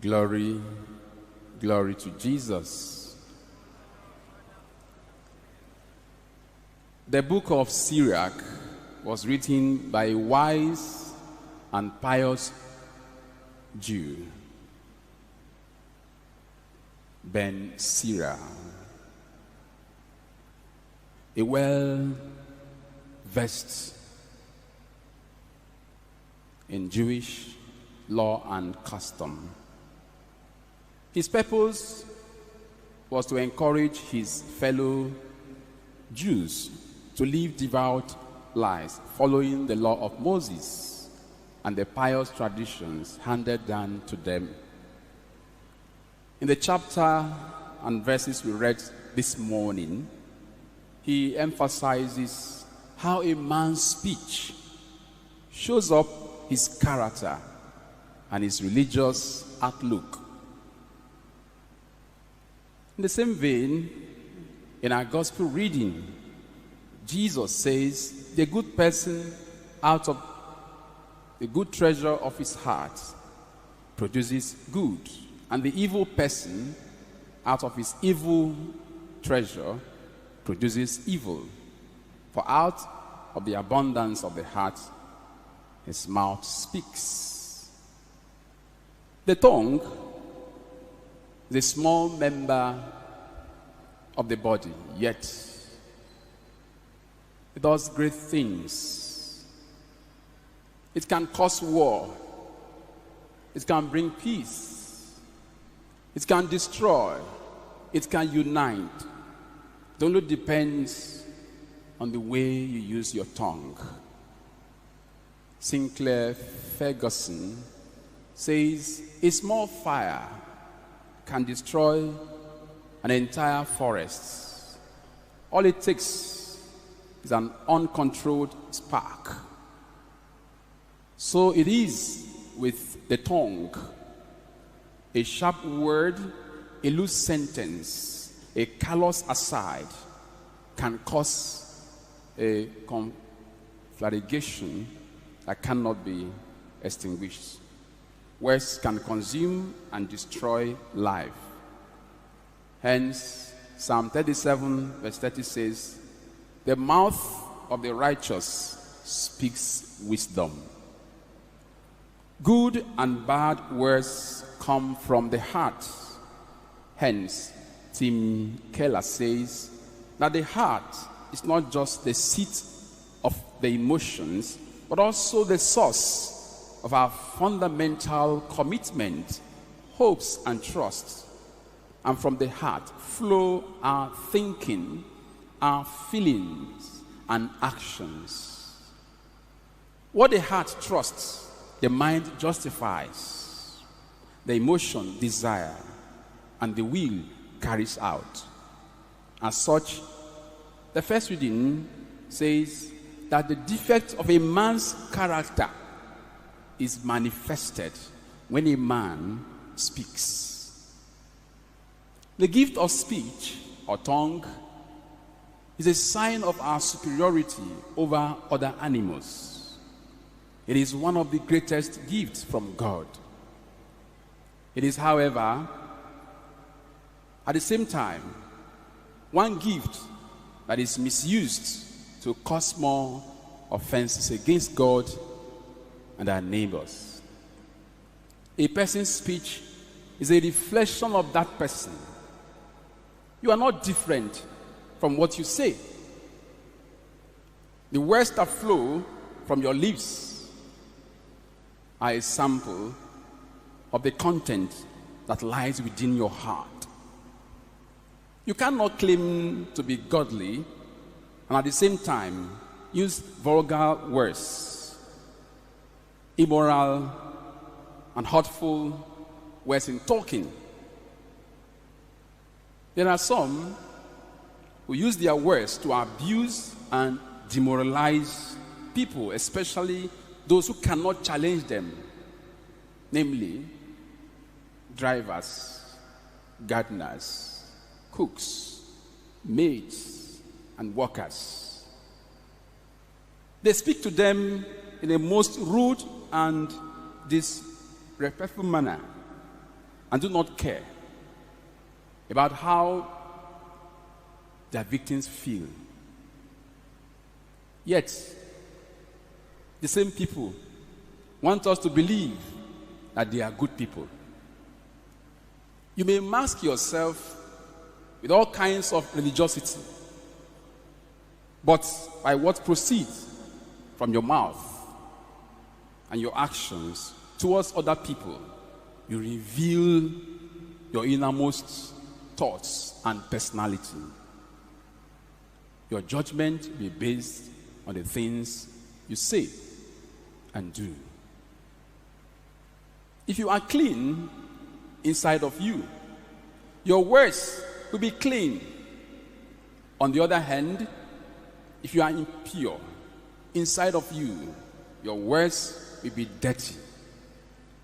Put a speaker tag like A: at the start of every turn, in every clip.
A: Glory, glory to Jesus. The book of Sirach was written by a wise and pious Jew, Ben Sira, a well-versed in Jewish law and custom. His purpose was to encourage his fellow Jews to live devout lives, following the law of Moses and the pious traditions handed down to them. In the chapter and verses we read this morning, he emphasizes how a man's speech shows up his character and his religious outlook. In the same vein, in our gospel reading, Jesus says, the good person out of the good treasure of his heart produces good, and the evil person out of his evil treasure produces evil. For out of the abundance of the heart, his mouth speaks. The tongue, the small member of the body, yet it does great things. It can cause war. It can bring peace. It can destroy. It can unite. It only depends on the way you use your tongue. Sinclair Ferguson says, a small fire can destroy an entire forest. All it takes is an uncontrolled spark. So it is with the tongue. A sharp word, a loose sentence, a callous aside can cause a conflagration that cannot be extinguished. Words can consume and destroy life. Hence, Psalm 37 verse 30 says, the mouth of the righteous speaks wisdom. Good and bad words come from the heart. Hence, Tim Keller says that the heart is not just the seat of the emotions, but also the source of our fundamental commitment, hopes, and trust. And from the heart flow our thinking, our feelings, and actions. What the heart trusts, the mind justifies. The emotion, desire, and the will carries out. As such, the first reading says that the defect of a man's character is manifested when a man speaks. The gift of speech, or tongue, is a sign of our superiority over other animals. It is one of the greatest gifts from God. It is, however, at the same time, one gift that is misused to cause more offenses against God and our neighbors. A person's speech is a reflection of that person. You are not different from what you say. The words that flow from your lips are a sample of the content that lies within your heart. You cannot claim to be godly and at the same time use vulgar words, immoral and hurtful words in talking. There are some who use their words to abuse and demoralize people, especially those who cannot challenge them, namely drivers, gardeners, cooks, maids, and workers. They speak to them in a most rude and disrespectful manner. and do not care about how their victims feel. Yet, the same people want us to believe that they are good people. You may mask yourself with all kinds of religiosity, but by what proceeds from your mouth and your actions towards other people, you reveal your innermost thoughts and personality. Your judgment will be based on the things you say and do. If you are clean inside of you, your words will be clean. On the other hand, if you are impure inside of you, your words will be dirty.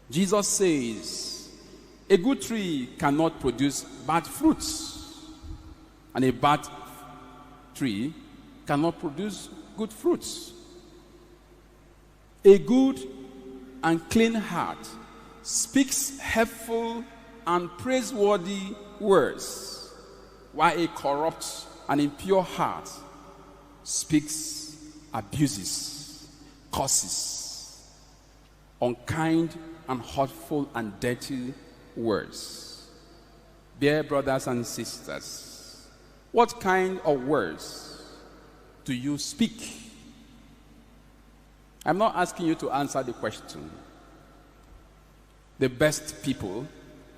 A: Jesus says, a good tree cannot produce bad fruits, and a bad tree cannot produce good fruits. A good and clean heart speaks helpful and praiseworthy words, while a corrupt and impure heart speaks abuses, curses, unkind and hurtful and dirty words. Dear brothers and sisters, what kind of words do you speak? I'm not asking you to answer the question. The best people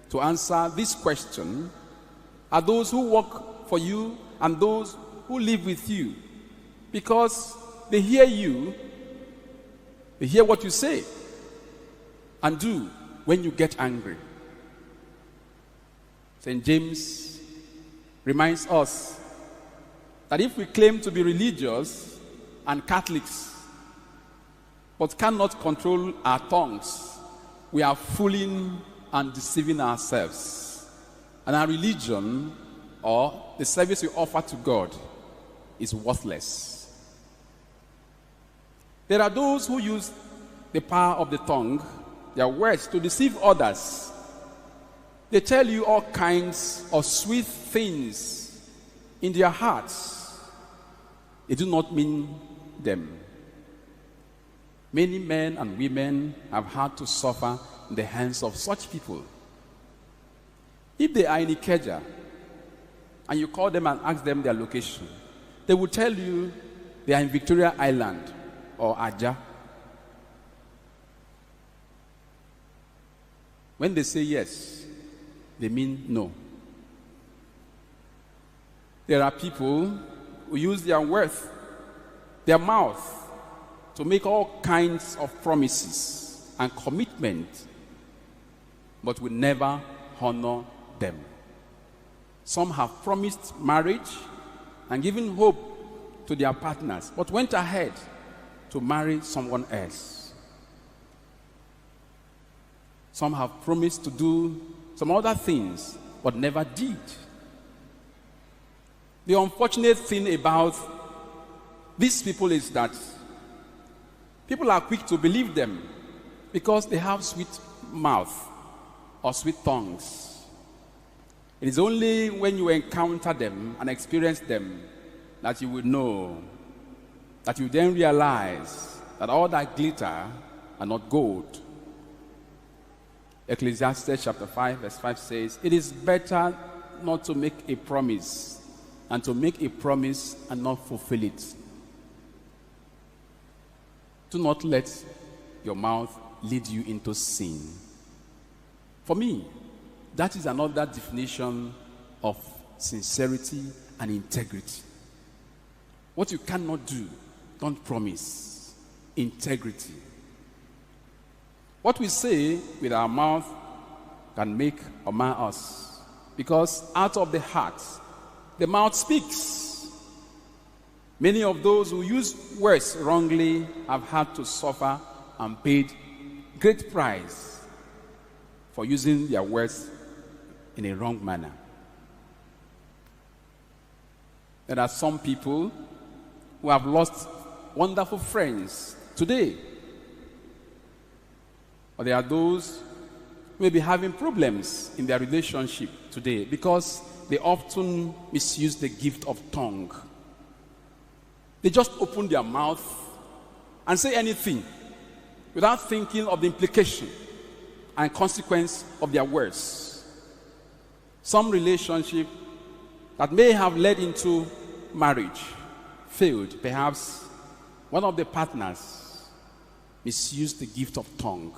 A: to answer this question are those who work for you and those who live with you, because they hear you, they hear what you say and do when you get angry. St. James reminds us that if we claim to be religious and Catholics but cannot control our tongues, we are fooling and deceiving ourselves. And our religion, or the service we offer to God, is worthless. There are those who use the power of the tongue, their words, to deceive others. They tell you all kinds of sweet things in their hearts. They do not mean them. Many men and women have had to suffer in the hands of such people. If they are in Ikeja and you call them and ask them their location, they will tell you they are in Victoria Island or Aja. When they say yes, they mean no. There are people who use their worth, their mouth, to make all kinds of promises and commitments, but will never honor them. Some have promised marriage and given hope to their partners, but went ahead to marry someone else. Some have promised to do some other things, but never did. The unfortunate thing about these people is that people are quick to believe them because they have sweet mouth or sweet tongues. It is only when you encounter them and experience them that you will know, that you then realize that all that glitter are not gold. Ecclesiastes chapter 5 verse 5 says, it is better not to make a promise and to make a promise and not fulfill it. Do not let your mouth lead you into sin. For me, that is another definition of sincerity and integrity. What you cannot do, don't promise. Integrity. What we say with our mouth can make or mar us, because out of the heart, the mouth speaks. Many of those who use words wrongly have had to suffer and paid great price for using their words in a wrong manner. There are some people who have lost wonderful friends today. But there are those may be having problems in their relationship today because they often misuse the gift of tongue. They just open their mouth and say anything without thinking of the implication and consequence of their words. Some relationship that may have led into marriage failed. Perhaps one of the partners misused the gift of tongue.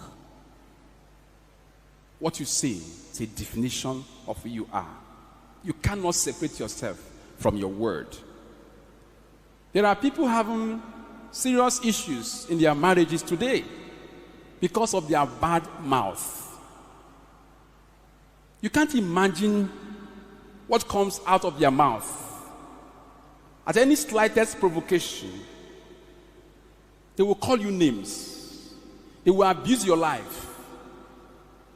A: What you say is a definition of who you are. You cannot separate yourself from your word. There are people having serious issues in their marriages today because of their bad mouth. You can't imagine what comes out of their mouth. At any slightest provocation, they will call you names. They will abuse your life,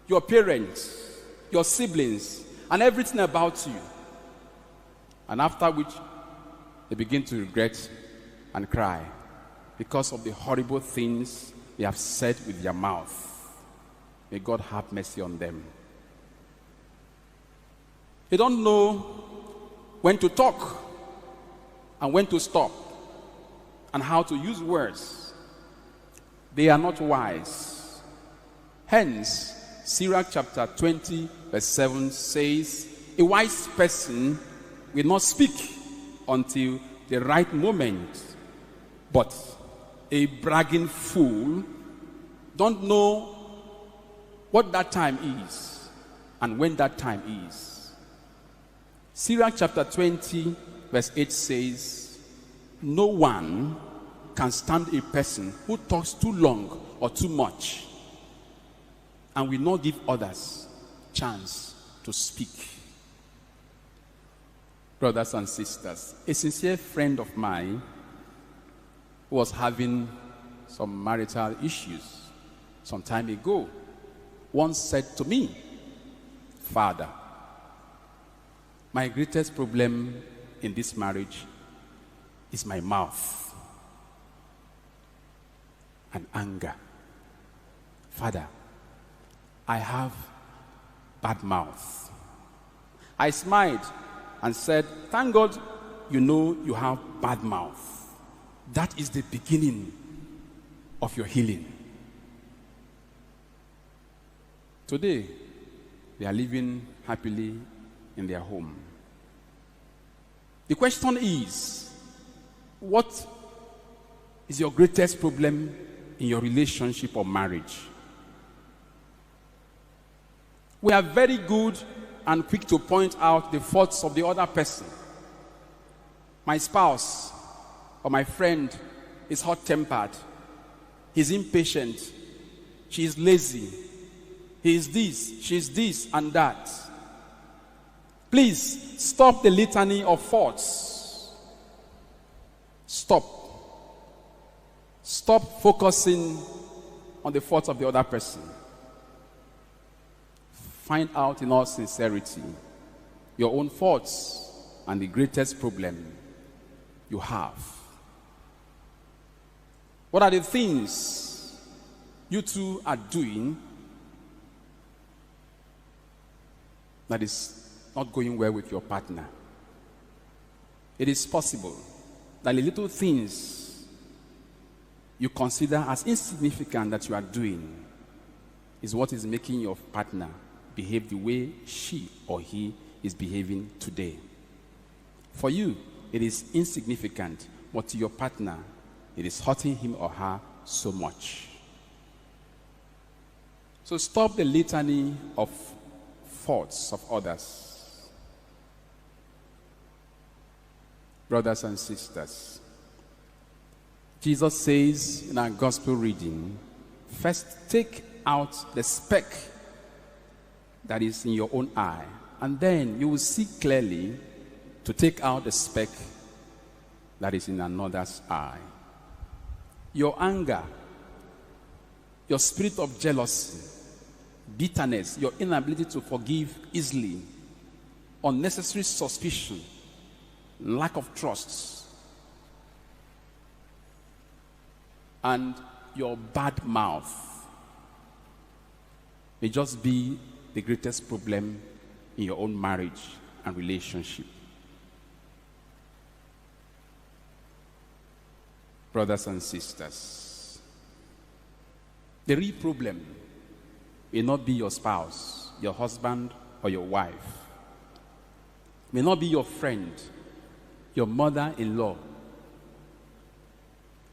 A: your parents, your siblings, and everything about you. And after which, they begin to regret and cry because of the horrible things they have said with their mouth. May God have mercy on them. They don't know when to talk and when to stop and how to use words. They are not wise. Hence, Sirach chapter 20 verse 7 says, a wise person will not speak until the right moment, but a bragging fool don't know what that time is and when that time is. Sirach chapter 20 verse 8 says, no one can stand a person who talks too long or too much and will not give others chance to speak. Brothers and sisters, a sincere friend of mine who was having some marital issues some time ago once said to me, Father, my greatest problem in this marriage is my mouth and anger. Father, I have bad mouth. I smiled and said, thank God you know you have bad mouth. That is the beginning of your healing. Today, they are living happily in their home. The question is, what is your greatest problem in your relationship or marriage? We are very good and quick to point out the faults of the other person. My spouse or my friend is hot-tempered. He's impatient. She is lazy. He is this, she is this and that. Please stop the litany of faults. Stop. Stop focusing on the faults of the other person. Find out in all sincerity your own faults and the greatest problem you have. What are the things you two are doing that is not going well with your partner? It is possible that the little things you consider as insignificant that you are doing is what is making your partner behave the way she or he is behaving today. For you, it is insignificant, but to your partner, it is hurting him or her so much. So stop the litany of faults of others. Brothers and sisters, Jesus says in our gospel reading, first take out the speck that is in your own eye, and then you will see clearly to take out the speck that is in another's eye. Your anger, your spirit of jealousy, bitterness, your inability to forgive easily, unnecessary suspicion, lack of trust, and your bad mouth may just be the greatest problem in your own marriage and relationship. Brothers and sisters, the real problem may not be your spouse, your husband, or your wife. May not be your friend, your mother-in-law.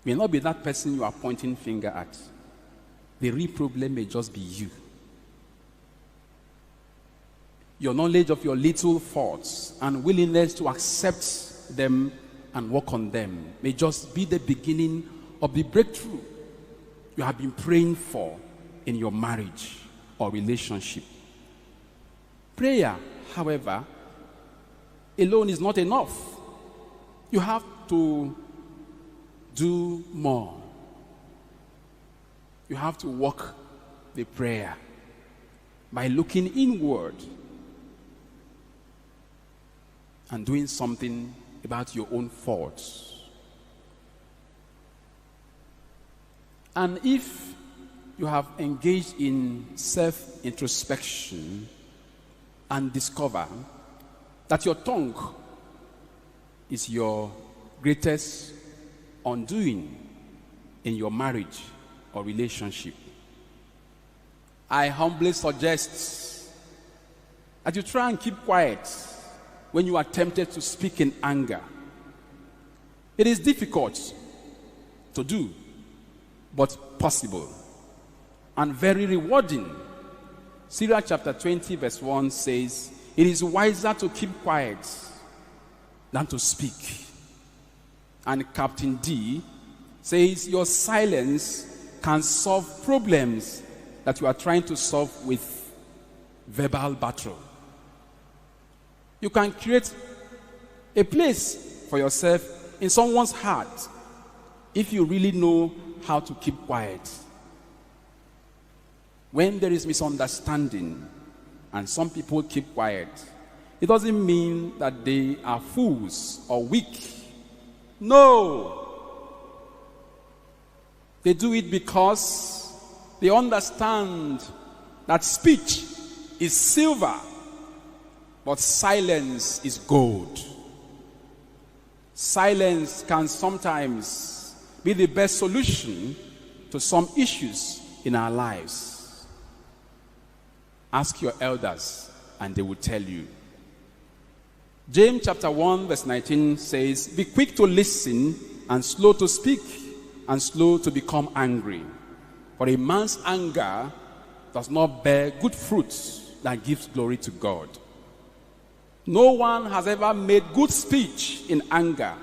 A: May not be that person you are pointing finger at. The real problem may just be you. Your knowledge of your little faults and willingness to accept them and work on them may just be the beginning of the breakthrough you have been praying for in your marriage or relationship. Prayer, however, alone is not enough. You have to do more. You have to walk the prayer by looking inward and doing something about your own faults. And if you have engaged in self-introspection and discover that your tongue is your greatest undoing in your marriage or relationship, I humbly suggest that you try and keep quiet when you are tempted to speak in anger. It is difficult to do, but possible, and very rewarding. Sirach chapter 20 verse 1 says, "It is wiser to keep quiet than to speak." And Captain D says, "Your silence can solve problems that you are trying to solve with verbal battle." You can create a place for yourself in someone's heart if you really know how to keep quiet. When there is misunderstanding and some people keep quiet, it doesn't mean that they are fools or weak. No. They do it because they understand that speech is silver, but silence is gold. Silence can sometimes be the best solution to some issues in our lives. Ask your elders and they will tell you. James chapter 1 verse 19 says, "Be quick to listen and slow to speak and slow to become angry. For a man's anger does not bear good fruits that gives glory to God." No one has ever made good speech in anger.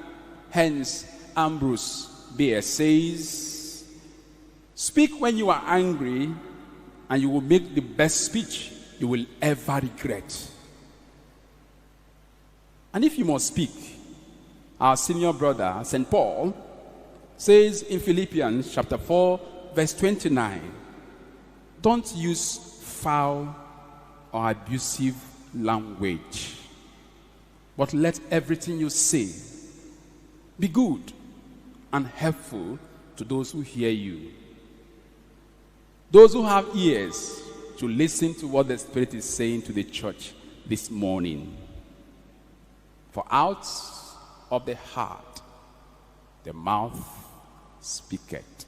A: Hence, Ambrose Bierce says, "Speak when you are angry, and you will make the best speech you will ever regret." And if you must speak, our senior brother, St. Paul, says in Philippians chapter 4, verse 29, "Don't use foul or abusive language, but let everything you say be good and helpful to those who hear you." Those who have ears to listen to what the Spirit is saying to the church this morning. For out of the heart, the mouth speaketh.